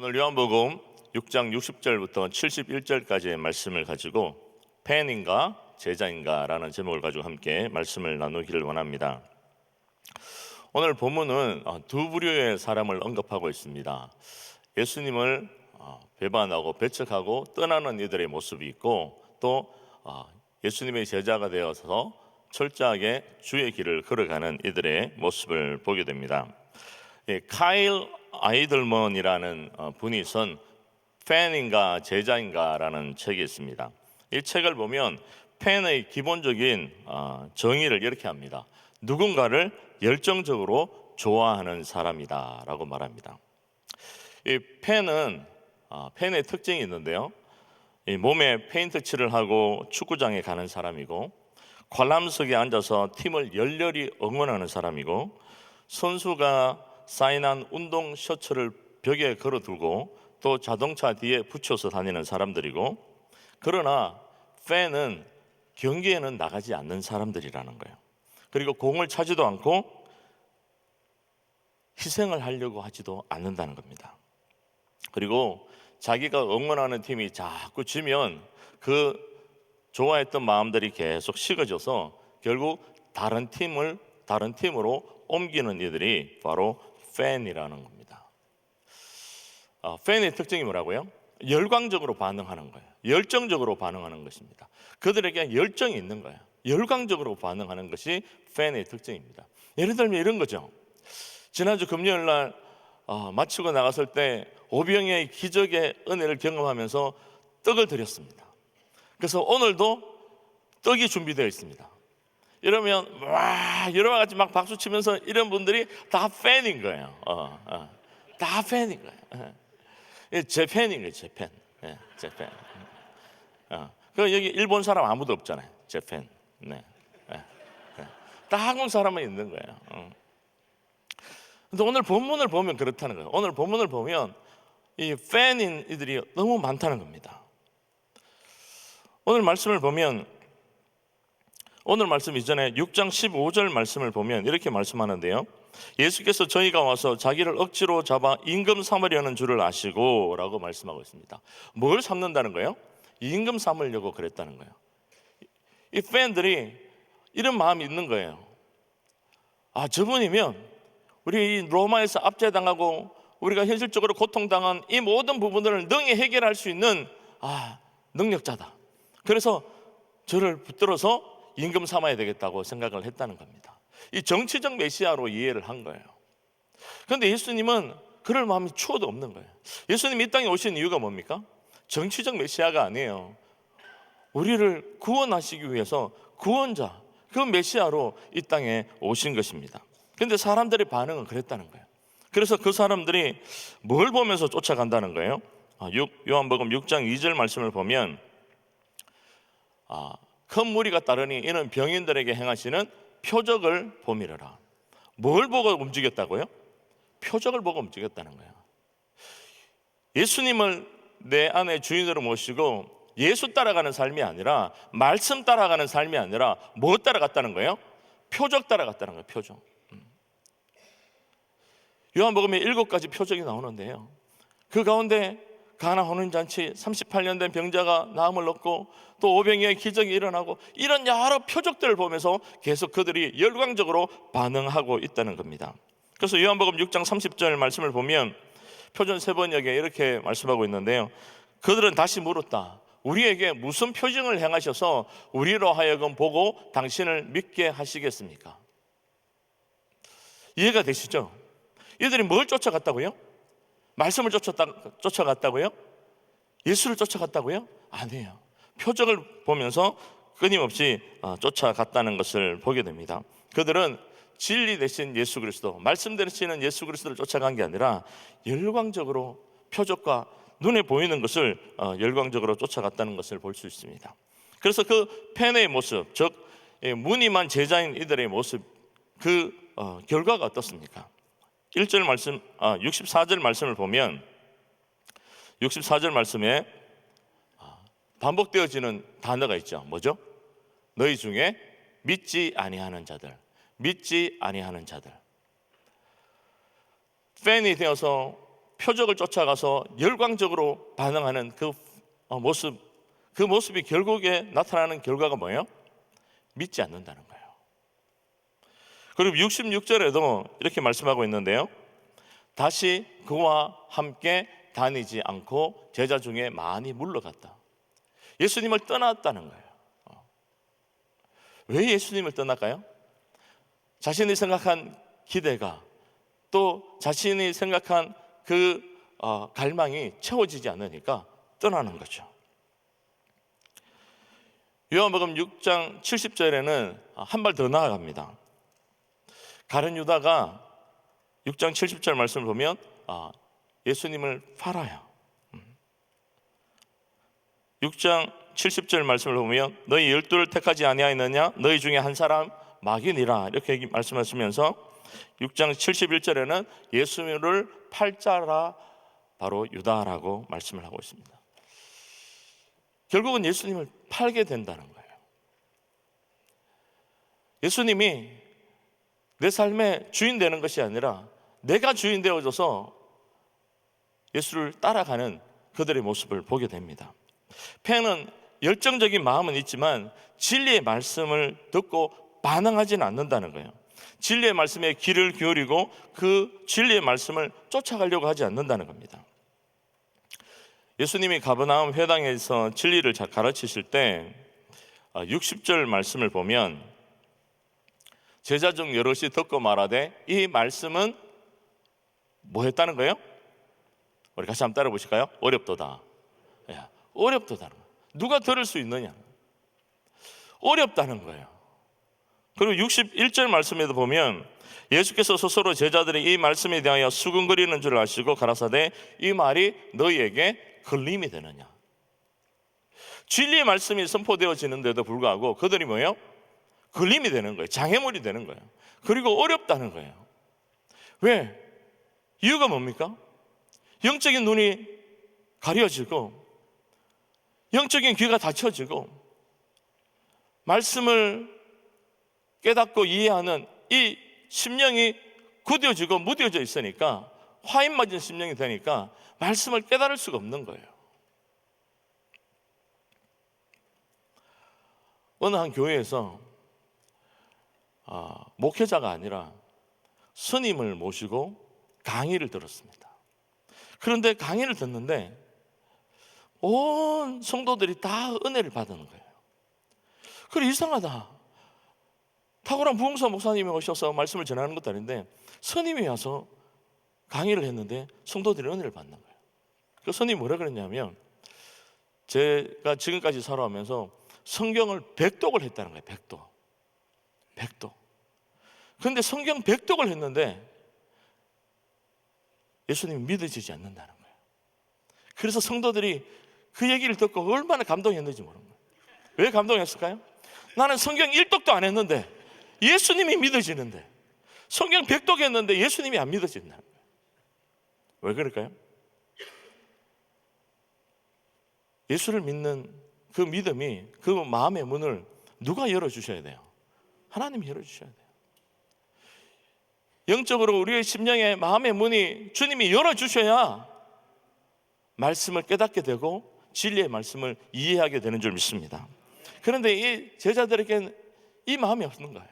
오늘 요한복음 6장 60절부터 71절까지의 말씀을 가지고 팬인가 제자인가 라는 제목을 가지고 함께 말씀을 나누기를 원합니다. 오늘 본문은 두 부류의 사람을 언급하고 있습니다. 예수님을 배반하고 배척하고 떠나는 이들의 모습이 있고, 또 예수님의 제자가 되어서 철저하게 주의 길을 걸어가는 이들의 모습을 보게 됩니다. 카일 아이들먼이라는 분이 쓴 팬인가 제자인가 라는 책이 있습니다. 이 책을 보면 팬의 기본적인 정의를 이렇게 합니다. 누군가를 열정적으로 좋아하는 사람이다 라고 말합니다. 이 팬은 팬의 특징이 있는데요, 이 몸에 페인트 칠을 하고 축구장에 가는 사람이고, 관람석에 앉아서 팀을 열렬히 응원하는 사람이고, 선수가 사인한 운동 셔츠를 벽에 걸어두고 또 자동차 뒤에 붙여서 다니는 사람들이고, 그러나 팬은 경기에는 나가지 않는 사람들이라는 거예요. 그리고 공을 차지도 않고 희생을 하려고 하지도 않는다는 겁니다. 그리고 자기가 응원하는 팀이 자꾸 지면 그 좋아했던 마음들이 계속 식어져서 결국 다른 팀으로 옮기는 이들이 바로 팬이라는 겁니다. 팬의 특징이 뭐라고요? 열광적으로 반응하는 거예요. 열정적으로 반응하는 것입니다. 그들에게 열정이 있는 거예요. 열광적으로 반응하는 것이 팬의 특징입니다. 예를 들면 이런 거죠. 지난주 금요일 날 마치고 나갔을 때 오병이의 기적의 은혜를 경험하면서 떡을 드렸습니다. 그래서 오늘도 떡이 준비되어 있습니다. 이러면 와 여러 가지 막 박수 치면서 이런 분들이 다 팬인 거예요. 다 팬인 거예요. 제 팬인 거예요. 제 팬. 제 팬. 그 여기 일본 사람 아무도 없잖아요. 제 팬. 다 한국 사람만 있는 거예요. 근데 오늘 본문을 보면 그렇다는 거예요. 오늘 본문을 보면 이 팬인 이들이 너무 많다는 겁니다. 오늘 말씀을 보면, 오늘 말씀 이전에 6장 15절 말씀을 보면 이렇게 말씀하는데요, 예수께서 저희가 와서 자기를 억지로 잡아 임금 삼으려는 줄을 아시고 라고 말씀하고 있습니다. 뭘 삼는다는 거예요? 임금 삼으려고 그랬다는 거예요. 이 팬들이 이런 마음이 있는 거예요. 저분이면 우리 이 로마에서 압제당하고 우리가 현실적으로 고통당한 이 모든 부분들을 능히 해결할 수 있는 능력자다. 그래서 저를 붙들어서 임금 삼아야 되겠다고 생각을 했다는 겁니다. 이 정치적 메시아로 이해를 한 거예요. 그런데 예수님은 그럴 마음이 추워도 없는 거예요. 예수님이 이 땅에 오신 이유가 뭡니까? 정치적 메시아가 아니에요. 우리를 구원하시기 위해서 구원자, 그 메시아로 이 땅에 오신 것입니다. 그런데 사람들의 반응은 그랬다는 거예요. 그래서 그 사람들이 뭘 보면서 쫓아간다는 거예요? 요한복음 6장 2절 말씀을 보면 큰 무리가 따르니 이는 병인들에게 행하시는 표적을 보미르라. 뭘 보고 움직였다고요? 표적을 보고 움직였다는 거예요. 예수님을 내 안에 주인으로 모시고 예수 따라가는 삶이 아니라, 말씀 따라가는 삶이 아니라 뭐 따라갔다는 거예요? 표적 따라갔다는 거예요. 표적. 요한복음에 7가지 표적이 나오는데요, 그 가운데 가나 혼인잔치 38년 된 병자가 나음을 얻고, 또 오병이어의 기적이 일어나고, 이런 여러 표적들을 보면서 계속 그들이 열광적으로 반응하고 있다는 겁니다. 그래서 요한복음 6장 30절 말씀을 보면 표전 3번역에 이렇게 말씀하고 있는데요, 그들은 다시 물었다. 우리에게 무슨 표징을 행하셔서 우리로 하여금 보고 당신을 믿게 하시겠습니까? 이해가 되시죠? 이들이 뭘 쫓아갔다고요? 말씀을 쫓아갔다고요? 예수를 쫓아갔다고요? 아니에요. 표적을 보면서 끊임없이 쫓아갔다는 것을 보게 됩니다. 그들은 진리 대신 예수 그리스도, 말씀 되시는 예수 그리스도를 쫓아간 게 아니라 열광적으로 표적과 눈에 보이는 것을 열광적으로 쫓아갔다는 것을 볼 수 있습니다. 그래서 그 팬의 모습, 즉 무늬만 제자인 이들의 모습, 그 결과가 어떻습니까? 1절 말씀, 64절 말씀을 보면 64절 말씀에 반복되어지는 단어가 있죠. 뭐죠? 너희 중에 믿지 아니하는 자들, 믿지 아니하는 자들. 팬이 되어서 표적을 쫓아가서 열광적으로 반응하는 그 모습이 결국에 나타나는 결과가 뭐예요? 믿지 않는다는 거예요. 그리고 66절에도 이렇게 말씀하고 있는데요, 다시 그와 함께 다니지 않고 제자 중에 많이 물러갔다. 예수님을 떠났다는 거예요. 왜 예수님을 떠날까요? 자신이 생각한 기대가, 또 자신이 생각한 그 갈망이 채워지지 않으니까 떠나는 거죠. 요한복음 6장 70절에는 한 발 더 나아갑니다. 가룟 유다가 6장 70절 말씀을 보면 예수님을 팔아요. 6장 70절 말씀을 보면 너희 12를 택하지 아니하였느냐? 너희 중에 한 사람 마귀니라, 이렇게 말씀하시면서 6장 71절에는 예수님을 팔 자라 바로 유다라고 말씀을 하고 있습니다. 결국은 예수님을 팔게 된다는 거예요. 예수님이 내 삶의 주인 되는 것이 아니라 내가 주인 되어져서 예수를 따라가는 그들의 모습을 보게 됩니다. 팬은 열정적인 마음은 있지만 진리의 말씀을 듣고 반응하지는 않는다는 거예요. 진리의 말씀에 귀를 기울이고 그 진리의 말씀을 쫓아가려고 하지 않는다는 겁니다. 예수님이 가버나움 회당에서 진리를 가르치실 때 60절 말씀을 보면 제자 중 여럿이 듣고 말하되 이 말씀은 뭐 했다는 거예요? 우리 같이 한번 따라 보실까요? 어렵도다. 어렵도다는 거예요. 누가 들을 수 있느냐? 어렵다는 거예요. 그리고 61절 말씀에도 보면 예수께서 스스로 제자들이 이 말씀에 대하여 수근거리는 줄 아시고 가라사대 이 말이 너희에게 걸림이 되느냐? 진리의 말씀이 선포되어지는데도 불구하고 그들이 뭐예요? 걸림이 되는 거예요. 장애물이 되는 거예요. 그리고 어렵다는 거예요. 왜? 이유가 뭡니까? 영적인 눈이 가려지고 영적인 귀가 닫혀지고 말씀을 깨닫고 이해하는 이 심령이 굳어지고 무뎌져 있으니까 화인 맞은 심령이 되니까 말씀을 깨달을 수가 없는 거예요. 어느 한 교회에서 목회자가 아니라 스님을 모시고 강의를 들었습니다. 그런데 강의를 듣는데 온 성도들이 다 은혜를 받는 거예요. 그래, 이상하다. 탁월한 부흥사 목사님이 오셔서 말씀을 전하는 것도 아닌데 스님이 와서 강의를 했는데 성도들이 은혜를 받는 거예요. 그 스님이 뭐라 그랬냐면 제가 지금까지 살아오면서 성경을 100독을 했다는 거예요. 100독. 그런데 성경 100독을 했는데 예수님이 믿어지지 않는다는 거예요. 그래서 성도들이 그 얘기를 듣고 얼마나 감동했는지 모르는 거예요. 왜 감동했을까요? 나는 성경 1독도 안 했는데 예수님이 믿어지는데, 성경 100독 했는데 예수님이 안 믿어진다는 거예요. 왜 그럴까요? 예수를 믿는 그 믿음이, 그 마음의 문을 누가 열어주셔야 돼요? 하나님이 열어주셔야 돼요. 영적으로 우리의 심령의 마음의 문이 주님이 열어주셔야 말씀을 깨닫게 되고 진리의 말씀을 이해하게 되는 줄 믿습니다. 그런데 이 제자들에게는 이 마음이 없는 거예요.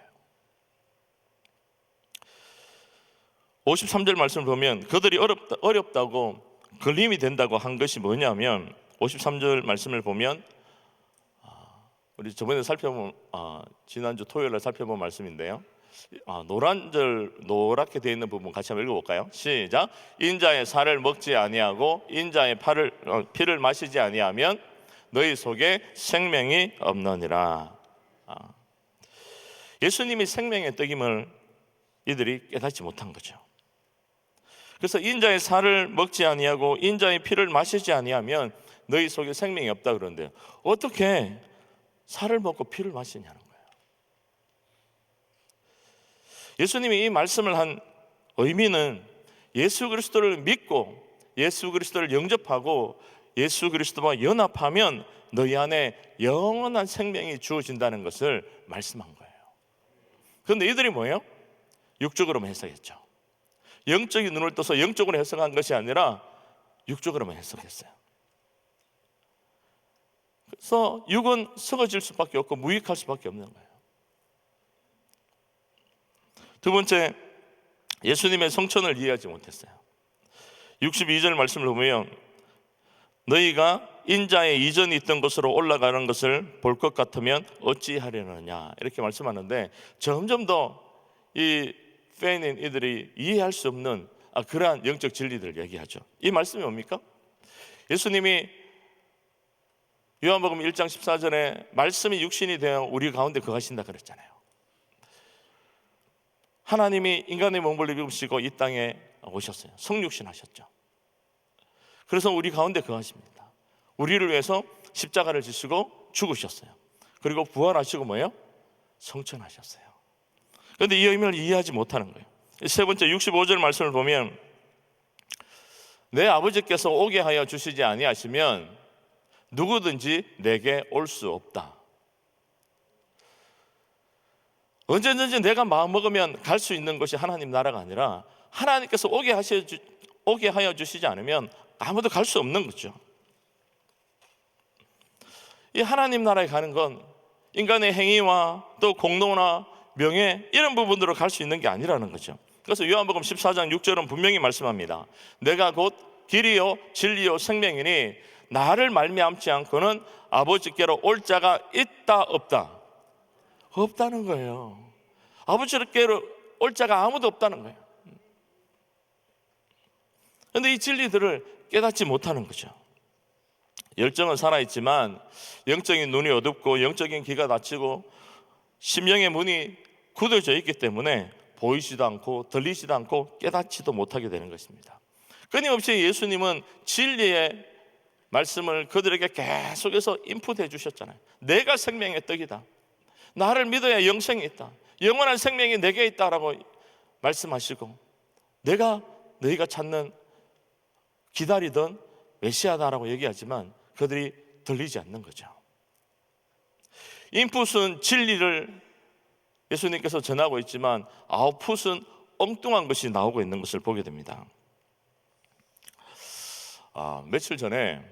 53절 말씀을 보면 그들이 어렵다고 걸림이 된다고 한 것이 뭐냐면 53절 말씀을 보면 우리 저번에 지난주 토요일에 살펴본 말씀인데요, 노랗게 되어 있는 부분 같이 한번 읽어볼까요? 시작. 인자의 살을 먹지 아니하고 인자의 피를 마시지 아니하면 너희 속에 생명이 없느니라. 예수님이 생명의 떡임을 이들이 깨닫지 못한 거죠. 그래서 인자의 살을 먹지 아니하고 인자의 피를 마시지 아니하면 너희 속에 생명이 없다 그러는데요, 어떻게 살을 먹고 피를 마시냐는 거예요. 예수님이 이 말씀을 한 의미는 예수 그리스도를 믿고 예수 그리스도를 영접하고 예수 그리스도와 연합하면 너희 안에 영원한 생명이 주어진다는 것을 말씀한 거예요. 그런데 이들이 뭐예요? 육적으로만 해석했죠. 영적인 눈을 떠서 영적으로 해석한 것이 아니라 육적으로만 해석했어요. 그래서 육은 썩어질 수밖에 없고 무익할 수밖에 없는 거예요. 두 번째, 예수님의 성천을 이해하지 못했어요. 62절 말씀을 보면 너희가 인자의 이전에 있던 곳으로 올라가는 것을 볼 것 같으면 어찌하려느냐 이렇게 말씀하는데, 점점 더 이 페인 이들이 이해할 수 없는 그러한 영적 진리들을 얘기하죠. 이 말씀이 뭡니까? 예수님이 요한복음 1장 14절에 말씀이 육신이 되어 우리 가운데 거하신다 그랬잖아요. 하나님이 인간의 몸을 입으시고 이 땅에 오셨어요. 성육신 하셨죠. 그래서 우리 가운데 거하십니다. 우리를 위해서 십자가를 지시고 죽으셨어요. 그리고 부활하시고 뭐예요? 성천하셨어요. 그런데 이 의미를 이해하지 못하는 거예요. 세 번째 65절 말씀을 보면 내 아버지께서 오게 하여 주시지 아니하시면 누구든지 내게 올 수 없다. 언제든지 내가 마음먹으면 갈 수 있는 것이 하나님 나라가 아니라 하나님께서 오게 하여 주시지 않으면 아무도 갈 수 없는 거죠. 이 하나님 나라에 가는 건 인간의 행위와 또 공로나 명예 이런 부분으로 갈 수 있는 게 아니라는 거죠. 그래서 요한복음 14장 6절은 분명히 말씀합니다. 내가 곧 길이요 진리요 생명이니 나를 말미암지 않고는 아버지께로 올 자가 있다 없다? 없다는 거예요. 아버지께로 올 자가 아무도 없다는 거예요. 그런데 이 진리들을 깨닫지 못하는 거죠. 열정은 살아있지만 영적인 눈이 어둡고 영적인 귀가 닫히고 심령의 문이 굳어져 있기 때문에 보이지도 않고 들리지도 않고 깨닫지도 못하게 되는 것입니다. 끊임없이 예수님은 진리의 말씀을 그들에게 계속해서 인풋해 주셨잖아요. 내가 생명의 떡이다. 나를 믿어야 영생이 있다. 영원한 생명이 내게 있다라고 말씀하시고 내가 너희가 찾는 기다리던 메시아다라고 얘기하지만 그들이 들리지 않는 거죠. 인풋은 진리를 예수님께서 전하고 있지만 아웃풋은 엉뚱한 것이 나오고 있는 것을 보게 됩니다. 며칠 전에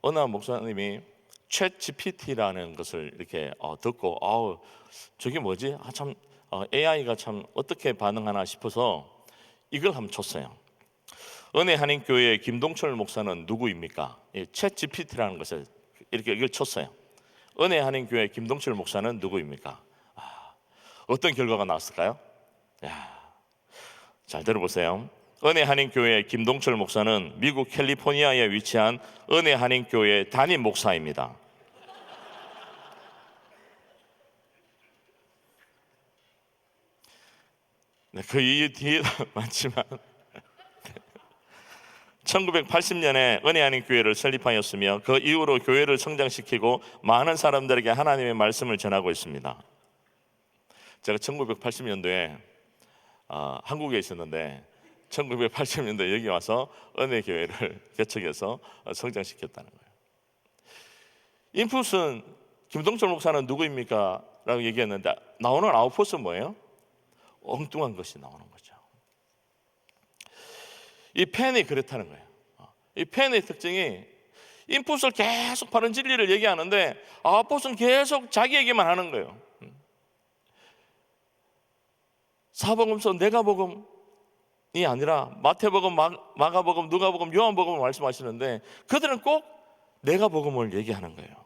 어느 목사님이 챗 GPT라는 것을 이렇게 듣고 저게 뭐지? 참 AI가 참 어떻게 반응하나 싶어서 이걸 한번 쳤어요. 은혜 한인교회 김동철 목사는 누구입니까? 챗 GPT라는 것을 이렇게 이걸 쳤어요. 은혜 한인교회 김동철 목사는 누구입니까? 어떤 결과가 나왔을까요? 잘 들어보세요. 은혜 한인교회 김동철 목사는 미국 캘리포니아에 위치한 은혜 한인교회 담임 목사입니다. 그 뒤에 많지만 1980년에 은혜 한인교회를 설립하였으며 그 이후로 교회를 성장시키고 많은 사람들에게 하나님의 말씀을 전하고 있습니다. 제가 1980년도에 한국에 있었는데 1980년도에 여기 와서 은혜교회를 개척해서 성장시켰다는 거예요. 인풋은 김동철 목사는 누구입니까? 라고 얘기했는데 나오는 아웃풋은 뭐예요? 엉뚱한 것이 나오는 거죠. 이 펜이 그렇다는 거예요. 이 펜의 특징이 인풋을 계속 바른 진리를 얘기하는데 아웃풋은 계속 자기 얘기만 하는 거예요. 사복음서 내가복음이 아니라 마태복음, 마가복음, 누가복음, 요한복음을 말씀하시는데 그들은 꼭 내가복음을 얘기하는 거예요.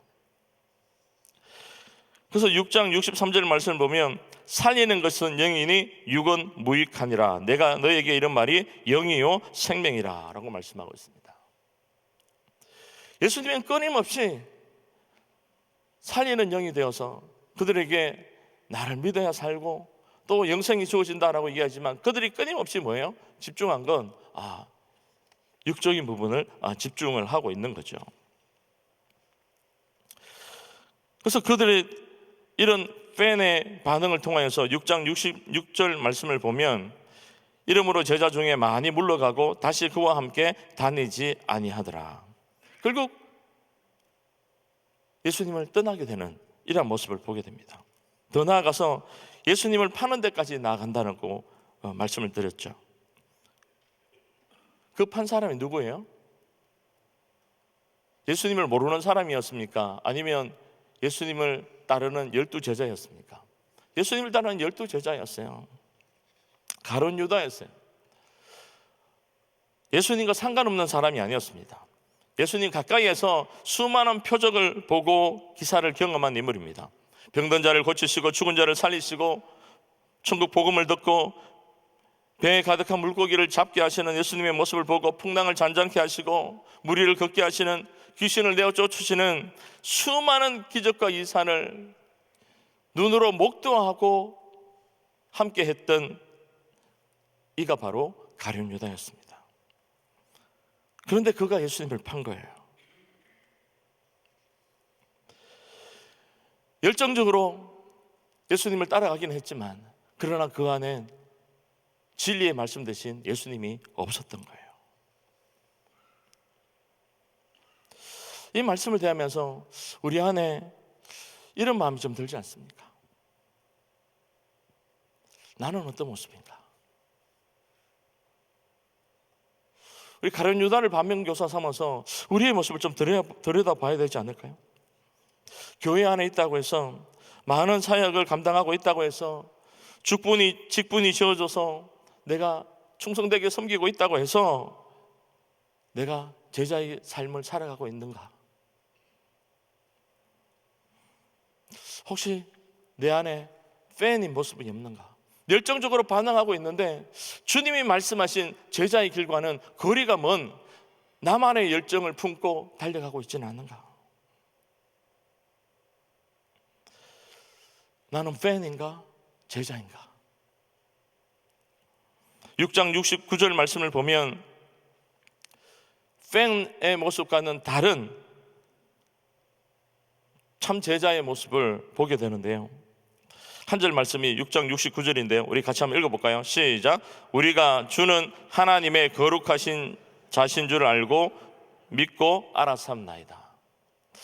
그래서 6장 63절 말씀을 보면 살리는 것은 영이니 육은 무익하니라. 내가 너에게 이런 말이 영이요 생명이라 라고 말씀하고 있습니다. 예수님은 끊임없이 살리는 영이 되어서 그들에게 나를 믿어야 살고 또 영생이 주어진다라고 얘기하지만 그들이 끊임없이 뭐예요? 집중한 건 육적인 부분을 집중을 하고 있는 거죠. 그래서 그들의 이런 팬의 반응을 통하여서 6장 66절 말씀을 보면 이름으로 제자 중에 많이 물러가고 다시 그와 함께 다니지 아니하더라. 결국 예수님을 떠나게 되는 이러한 모습을 보게 됩니다. 더 나아가서 예수님을 파는 데까지 나아간다는 거 말씀을 드렸죠. 급한 사람이 누구예요? 예수님을 모르는 사람이었습니까? 아니면 예수님을 따르는 12제자였습니까? 예수님을 따르는 12제자였어요. 가룟 유다였어요. 예수님과 상관없는 사람이 아니었습니다. 예수님 가까이에서 수많은 표적을 보고 기사를 경험한 인물입니다. 병든 자를 고치시고 죽은 자를 살리시고 천국 복음을 듣고 배에 가득한 물고기를 잡게 하시는 예수님의 모습을 보고 풍랑을 잔잔케 하시고 무리를 걷게 하시는, 귀신을 내어 쫓으시는 수많은 기적과 이산을 눈으로 목도하고 함께 했던 이가 바로 가룟 유다였습니다. 그런데 그가 예수님을 판 거예요. 열정적으로 예수님을 따라가긴 했지만 그러나 그 안엔 진리의 말씀 대신 예수님이 없었던 거예요. 이 말씀을 대하면서 우리 안에 이런 마음이 좀 들지 않습니까? 나는 어떤 모습인가? 우리 가룟 유다를 반면교사 삼아서 우리의 모습을 좀 들여다봐야 되지 않을까요? 교회 안에 있다고 해서, 많은 사역을 감당하고 있다고 해서, 직분이 지어져서 내가 충성되게 섬기고 있다고 해서 내가 제자의 삶을 살아가고 있는가? 혹시 내 안에 팬인 모습이 없는가? 열정적으로 반응하고 있는데 주님이 말씀하신 제자의 길과는 거리가 먼 나만의 열정을 품고 달려가고 있지는 않은가? 나는 팬인가? 제자인가? 6장 69절 말씀을 보면 팬의 모습과는 다른 참 제자의 모습을 보게 되는데요. 한 절 말씀이 6장 69절인데요. 우리 같이 한번 읽어볼까요? 시작. 우리가 주는 하나님의 거룩하신 자신 줄 알고 믿고 알았삼나이다.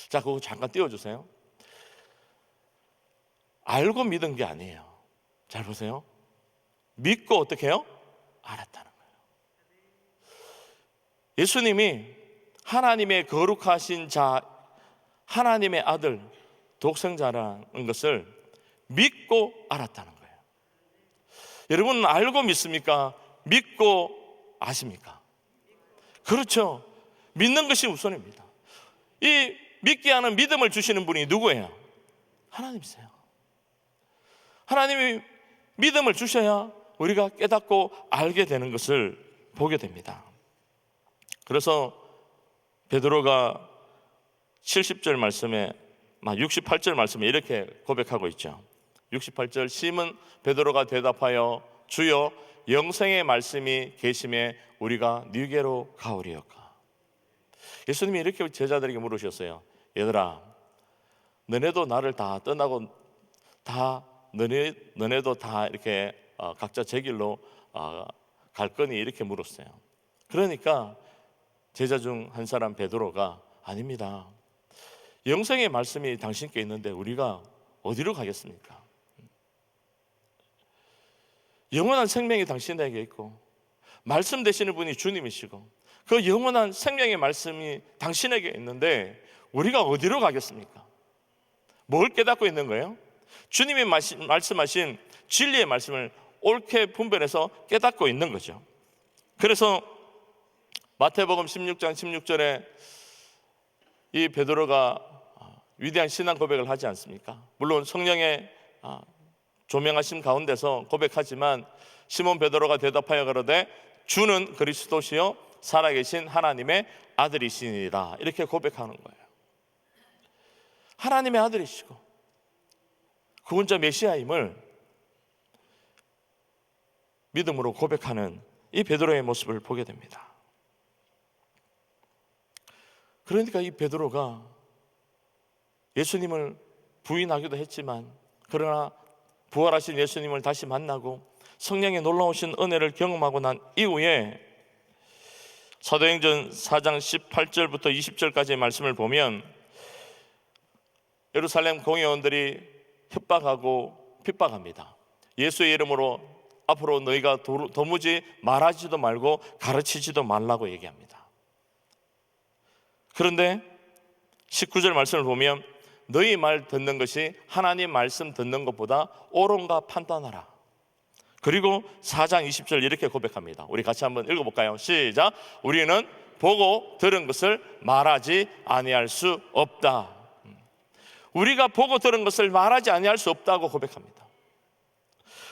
자, 그거 잠깐 띄워주세요. 알고 믿은 게 아니에요. 잘 보세요. 믿고 어떻게 해요? 알았다는 거예요. 예수님이 하나님의 거룩하신 자, 하나님의 아들, 독생자라는 것을 믿고 알았다는 거예요. 여러분은 알고 믿습니까? 믿고 아십니까? 그렇죠. 믿는 것이 우선입니다. 이 믿게 하는 믿음을 주시는 분이 누구예요? 하나님이세요. 하나님이 믿음을 주셔야 우리가 깨닫고 알게 되는 것을 보게 됩니다. 그래서 베드로가 70절 말씀에 68절 말씀에 이렇게 고백하고 있죠. 68절 시몬 베드로가 대답하여 주여 영생의 말씀이 계심에 우리가 네게로 가오리이까. 예수님이 이렇게 제자들에게 물으셨어요. 얘들아, 너네도 나를 다 떠나고 다 너네도 다 이렇게 각자 제 길로 갈 거니? 이렇게 물었어요. 그러니까 제자 중 한 사람 베드로가 아닙니다. 영생의 말씀이 당신께 있는데 우리가 어디로 가겠습니까? 영원한 생명이 당신에게 있고 말씀 되시는 분이 주님이시고 그 영원한 생명의 말씀이 당신에게 있는데 우리가 어디로 가겠습니까? 뭘 깨닫고 있는 거예요? 주님이 말씀하신 진리의 말씀을 옳게 분별해서 깨닫고 있는 거죠. 그래서 마태복음 16장 16절에 이 베드로가 위대한 신앙 고백을 하지 않습니까? 물론 성령의 조명하심 가운데서 고백하지만 시몬 베드로가 대답하여 가로되 주는 그리스도시요 살아계신 하나님의 아들이시니라, 이렇게 고백하는 거예요. 하나님의 아들이시고 구원자 메시아임을 믿음으로 고백하는 이 베드로의 모습을 보게 됩니다. 그러니까 이 베드로가 예수님을 부인하기도 했지만 그러나 부활하신 예수님을 다시 만나고 성령의 놀라우신 은혜를 경험하고 난 이후에 사도행전 4장 18절부터 20절까지의 말씀을 보면 예루살렘 공회원들이 협박하고 핍박합니다. 예수의 이름으로 앞으로 너희가 도무지 말하지도 말고 가르치지도 말라고 얘기합니다. 그런데 19절 말씀을 보면 너희 말 듣는 것이 하나님 말씀 듣는 것보다 옳은가 판단하라. 그리고 4장 20절 이렇게 고백합니다. 우리 같이 한번 읽어볼까요? 시작. 우리는 보고 들은 것을 말하지 아니할 수 없다. 우리가 보고 들은 것을 말하지 아니할 수 없다고 고백합니다.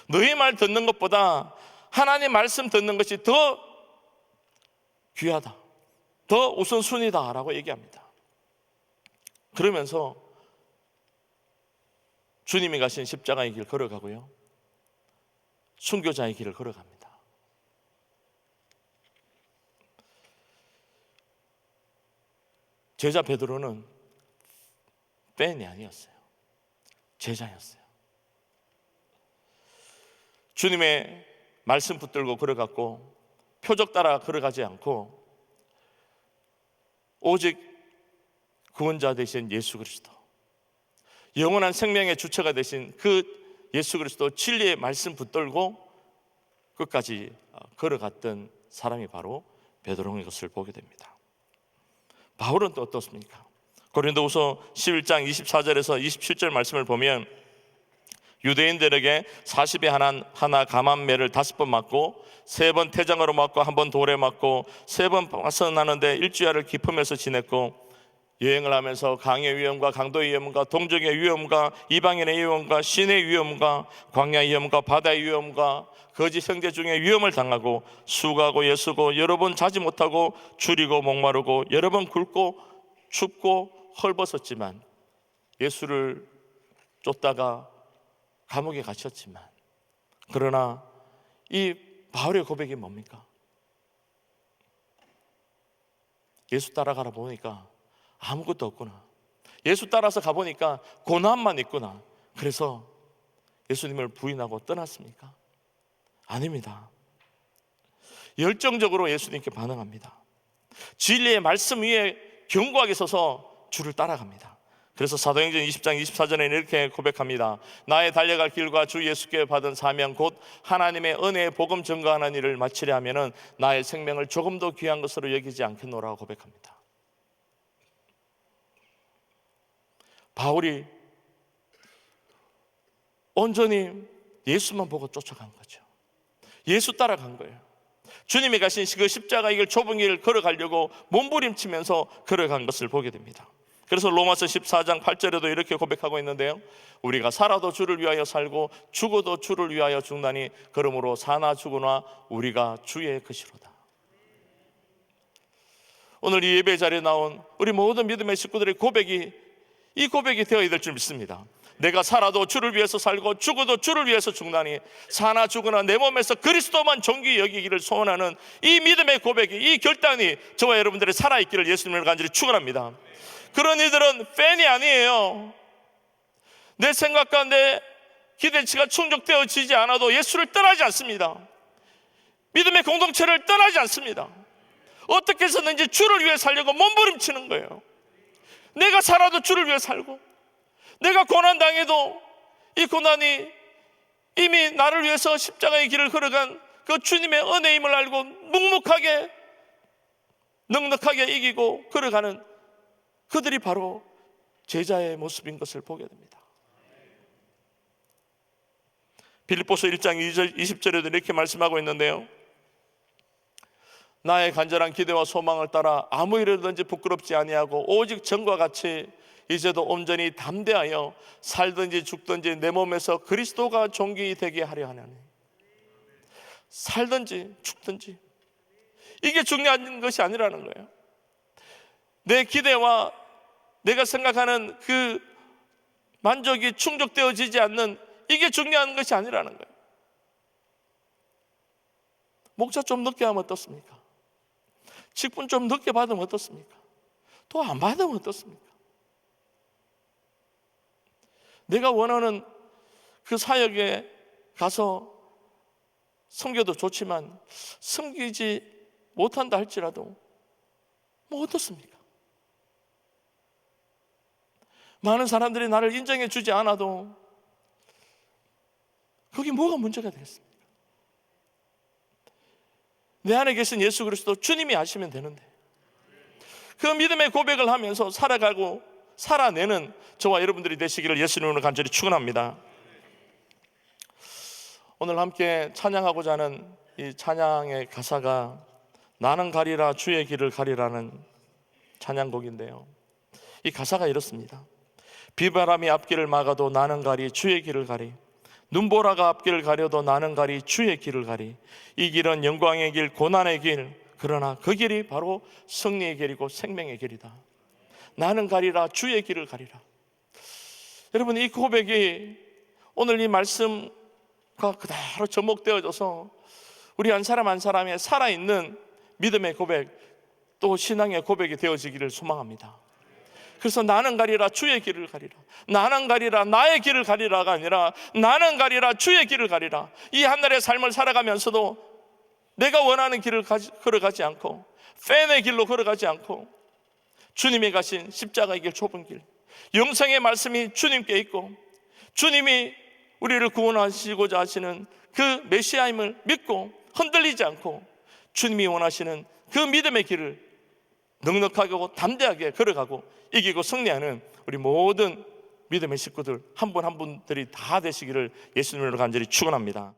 너희 말 듣는 것보다 하나님 말씀 듣는 것이 더 귀하다, 더 우선순위다 라고 얘기합니다. 그러면서 주님이 가신 십자가의 길 걸어가고요, 순교자의 길을 걸어갑니다. 제자 베드로는 팬이 아니었어요. 제자였어요. 주님의 말씀 붙들고 걸어갔고 표적 따라 걸어가지 않고 오직 구원자 되신 예수 그리스도, 영원한 생명의 주체가 되신 그 예수 그리스도 진리의 말씀 붙들고 끝까지 걸어갔던 사람이 바로 베드로인 것을 보게 됩니다. 바울은 또 어떻습니까? 고린도후서 11장 24절에서 27절 말씀을 보면 유대인들에게 40에 하나 감암매를 5번 맞고 3번 태장으로 맞고 1번 돌에 맞고 3번 파선하는데 일주일을 기품에서 지냈고 여행을 하면서 강의 위험과 강도의 위험과 동족의 위험과 이방인의 위험과 신의 위험과 광야의 위험과 바다의 위험과 거짓 형제 중에 위험을 당하고 수고하고 애쓰고 여러 번 자지 못하고 줄이고 목마르고 여러 번 굶고 춥고 헐벗었지만 예수를 쫓다가 감옥에 갇혔지만, 그러나 이 바울의 고백이 뭡니까? 예수 따라가라 보니까 아무것도 없구나. 예수 따라서 가보니까 고난만 있구나. 그래서 예수님을 부인하고 떠났습니까? 아닙니다. 열정적으로 예수님께 반응합니다. 진리의 말씀 위에 견고하게 서서 주를 따라갑니다. 그래서 사도행전 20장 24절에는 이렇게 고백합니다. 나의 달려갈 길과 주 예수께 받은 사명 곧 하나님의 은혜의 복음 증거하는 일을 마치려 하면은 나의 생명을 조금 더 귀한 것으로 여기지 않겠노라고 고백합니다. 바울이 온전히 예수만 보고 쫓아간 거죠. 예수 따라간 거예요. 주님이 가신 그 십자가의 길 좁은 길을 걸어가려고 몸부림치면서 걸어간 것을 보게 됩니다. 그래서 로마서 14장 8절에도 이렇게 고백하고 있는데요, 우리가 살아도 주를 위하여 살고 죽어도 주를 위하여 죽나니 그러므로 사나 죽으나 우리가 주의 것이로다. 오늘 이 예배 자리에 나온 우리 모든 믿음의 식구들의 고백이 이 고백이 되어야 될 줄 믿습니다. 내가 살아도 주를 위해서 살고 죽어도 주를 위해서 죽나니 사나 죽으나 내 몸에서 그리스도만 존귀 여기기를 소원하는 이 믿음의 고백이, 이 결단이 저와 여러분들의 살아있기를 예수님을 간절히 축원합니다. 그런 이들은 팬이 아니에요. 내 생각과 내 기대치가 충족되어지지 않아도 예수를 떠나지 않습니다. 믿음의 공동체를 떠나지 않습니다. 어떻게 해서든지 주를 위해 살려고 몸부림치는 거예요. 내가 살아도 주를 위해 살고, 내가 고난당해도 이 고난이 이미 나를 위해서 십자가의 길을 걸어간 그 주님의 은혜임을 알고 묵묵하게 넉넉하게 이기고 걸어가는 그들이 바로 제자의 모습인 것을 보게 됩니다. 빌립보서 1장 20절에도 이렇게 말씀하고 있는데요, 나의 간절한 기대와 소망을 따라 아무 일이든지 부끄럽지 아니하고 오직 전과 같이 이제도 온전히 담대하여 살든지 죽든지 내 몸에서 그리스도가 존귀 되게 하려 하나니. 살든지 죽든지 이게 중요한 것이 아니라는 거예요. 내 기대와 내가 생각하는 그 만족이 충족되어지지 않는 이게 중요한 것이 아니라는 거예요. 목자 좀 늦게 하면 어떻습니까? 직분 좀 늦게 받으면 어떻습니까? 또 안 받으면 어떻습니까? 내가 원하는 그 사역에 가서 섬겨도 좋지만 섬기지 못한다 할지라도 뭐 어떻습니까? 많은 사람들이 나를 인정해 주지 않아도 그게 뭐가 문제가 되겠습니까? 내 안에 계신 예수 그리스도 주님이 하시면 되는데, 그 믿음의 고백을 하면서 살아가고 살아내는 저와 여러분들이 되시기를 예수님으로 간절히 축원합니다. 오늘 함께 찬양하고자 하는 이 찬양의 가사가 나는 가리라 주의 길을 가리라는 찬양곡인데요, 이 가사가 이렇습니다. 비바람이 앞길을 막아도 나는 가리 주의 길을 가리, 눈보라가 앞길을 가려도 나는 가리 주의 길을 가리. 이 길은 영광의 길, 고난의 길, 그러나 그 길이 바로 승리의 길이고 생명의 길이다. 나는 가리라 주의 길을 가리라. 여러분, 이 고백이 오늘 이 말씀과 그대로 접목되어져서 우리 한 사람 한 사람의 살아있는 믿음의 고백, 또 신앙의 고백이 되어지기를 소망합니다. 그래서 나는 가리라 주의 길을 가리라, 나는 가리라 나의 길을 가리라가 아니라 나는 가리라 주의 길을 가리라. 이 하늘의 삶을 살아가면서도 내가 원하는 길을 걸어가지 않고, 팬의 길로 걸어가지 않고, 주님이 가신 십자가의 길, 좁은 길, 영생의 말씀이 주님께 있고 주님이 우리를 구원하시고자 하시는 그 메시아임을 믿고 흔들리지 않고 주님이 원하시는 그 믿음의 길을 넉넉하고 담대하게 걸어가고 이기고 승리하는 우리 모든 믿음의 식구들 한 분 한 분들이 다 되시기를 예수님으로 간절히 축원합니다.